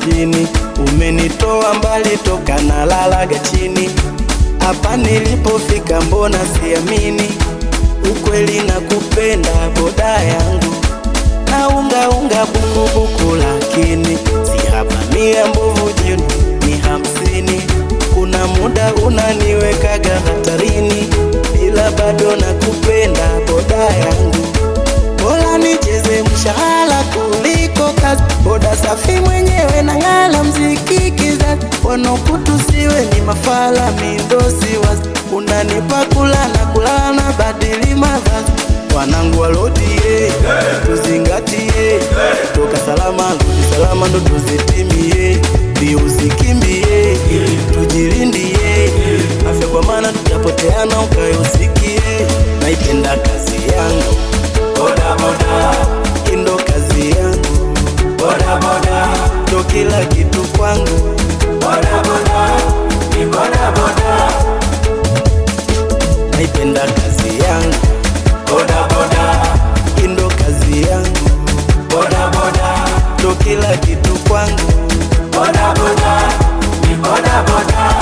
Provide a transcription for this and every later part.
mjini, umenitoa mbali toka na lalaga chini. Hapa nilipofika mbona siamini, ukweli na kupenda boda yangu. Na unga buku lakini si hapa mia mbovu jini ni 50. Kuna muda unaniwekaga hatarini, ila bado na kupenda boda yangu. Bora nicheze mshahara kuliko kazi, boda safi mwenyewe na ngala mziki kizazi. Wanokutusiwe ni mafala mindosi wazi, unanipa kula na kulana badili mavazi. Wanangu walodie, tuzingatie, toka salama rudi salama ndo tuzitimie. Bio usikimbie, tujirindie, afya kwa maana tutapoteana ukae usikie. Naipenda kazi yangu boda boda, indo kazi yangu boda boda, ndo kila kitu kwangu boda boda, ni boda boda. Naipenda kazi yangu boda boda, indo kazi yangu boda boda, ndo kila kitu kwangu boda boda, ni boda boda.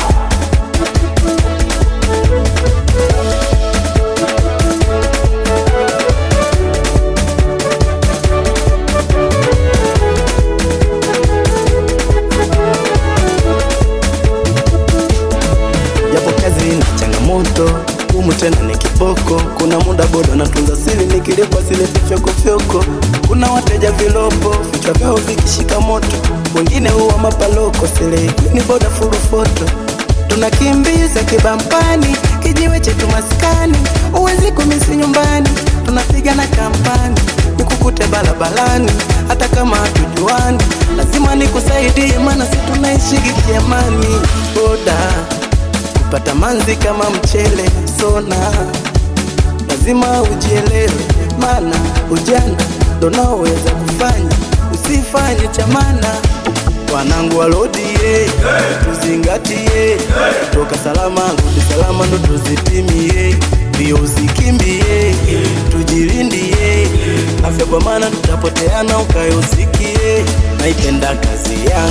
Japo kazi ina changamoto, tena ni kiboko. Kuna muda boda natunza siri, nikilipwa sileti fyoko. Kuna wateja vilopo, vichwa vyao vikishika moto, wengine huwa mapaloko. Sile ni boda furu foto, tunakimbiza kibampani, kijiwe chetu maskani. Uwezi kumisi nyumbani, tunapiga na kampani. Nikukute balabalani, hata kama hatujuani, lazima nikusaidie, maana si tunaishi kiamani. Boda pata manzi kama mchele sona, lazima ujielewe, maana ujana ndo naweza kufanya, usifanye chamana. Wanangu walodie, tuzingatie, toka salama rudi salama ndo tuzitimie. Bio usikimbie, tujirindie, afya kwa maana tutapoteana ukae usikie. Naipenda kazi yangu